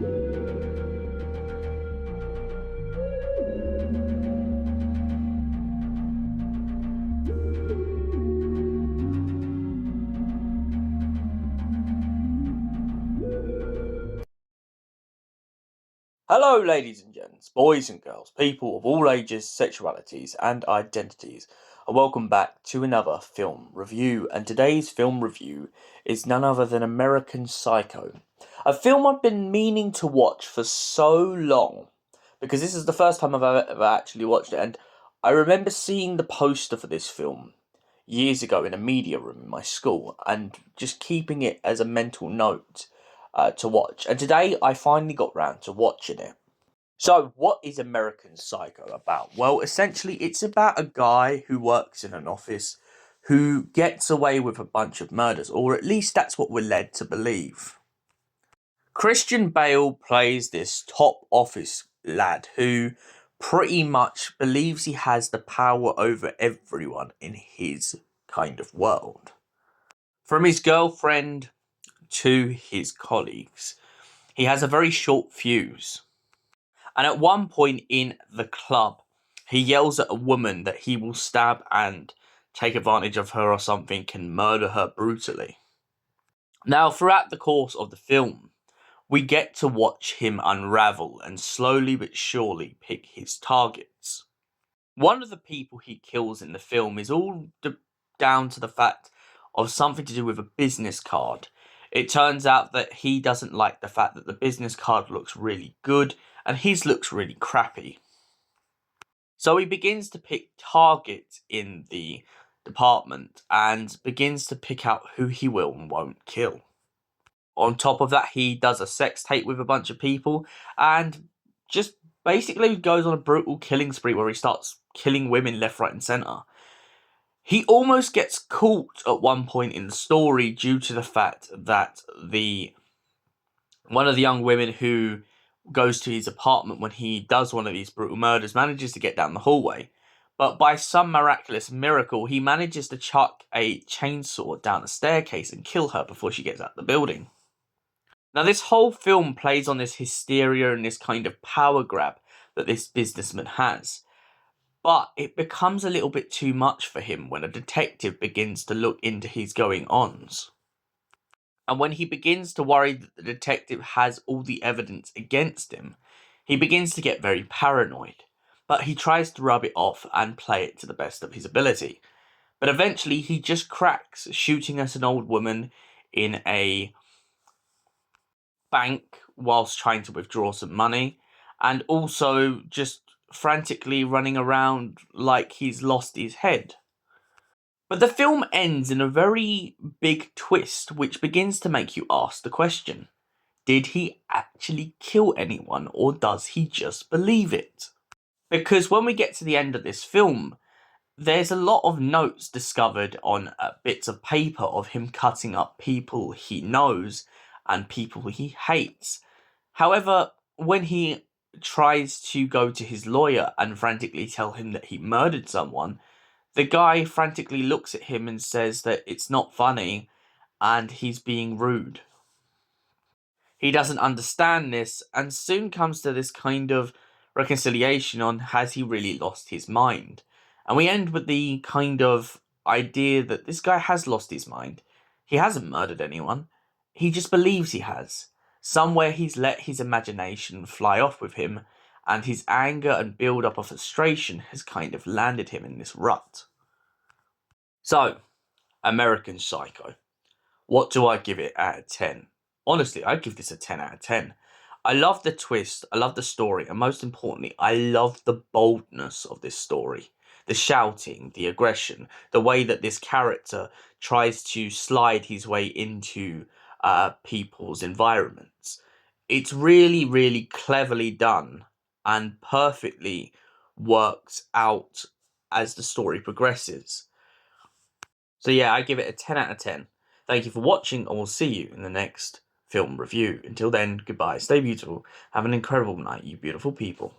Hello, ladies and gents, boys and girls, people of all ages, sexualities, and identities, and welcome back to another film review. And today's film review is none other than American Psycho, a film I've been meaning to watch for so long, because this is the first time I've ever actually watched it. And I remember seeing the poster for this film years ago in a media room in my school, and just keeping it as a mental note to watch. And today I finally got round to watching it. So, what is American Psycho about? Well, essentially, it's about a guy who works in an office who gets away with a bunch of murders, or at least that's what we're led to believe. Christian Bale plays this top office lad who pretty much believes he has the power over everyone in his kind of world. From his girlfriend to his colleagues, he has a very short fuse. And at one point in the club, he yells at a woman that he will stab and take advantage of her or something and murder her brutally. Now, throughout the course of the film, we get to watch him unravel and slowly but surely pick his targets. One of the people he kills in the film is all down to the fact of something to do with a business card. It turns out that he doesn't like the fact that the business card looks really good and his looks really crappy. So he begins to pick targets in the department and begins to pick out who he will and won't kill. On top of that, he does a sex tape with a bunch of people and just basically goes on a brutal killing spree where he starts killing women left, right and centre. He almost gets caught at one point in the story due to the fact that one of the young women who goes to his apartment when he does one of these brutal murders manages to get down the hallway. But by some miraculous miracle, he manages to chuck a chainsaw down a staircase and kill her before she gets out of the building. Now, this whole film plays on this hysteria and this kind of power grab that this businessman has. But it becomes a little bit too much for him when a detective begins to look into his going-ons. And when he begins to worry that the detective has all the evidence against him, he begins to get very paranoid. But he tries to rub it off and play it to the best of his ability. But eventually he just cracks, shooting at an old woman in a bank whilst trying to withdraw some money, and also just frantically running around like he's lost his head. But the film ends in a very big twist, which begins to make you ask the question: did he actually kill anyone, or does he just believe it? Because when we get to the end of this film, there's a lot of notes discovered on bits of paper of him cutting up people he knows and people he hates. However, when he tries to go to his lawyer and frantically tell him that he murdered someone, the guy frantically looks at him and says that it's not funny and he's being rude. He doesn't understand this and soon comes to this kind of reconciliation on has he really lost his mind. And we end with the kind of idea that this guy has lost his mind. He hasn't murdered anyone. He just believes he has. Somewhere he's let his imagination fly off with him, and his anger and build-up of frustration has kind of landed him in this rut. So, American Psycho. What do I give it out of 10? Honestly, I'd give this a 10 out of 10. I love the twist, I love the story, and most importantly, I love the boldness of this story. The shouting, the aggression, the way that this character tries to slide his way into people's environments. It's really, really cleverly done and perfectly works out as the story progresses. So yeah, I give it a 10 out of 10. Thank you for watching, and we'll see you in the next film review. Until then, goodbye, stay beautiful, have an incredible night, you beautiful people.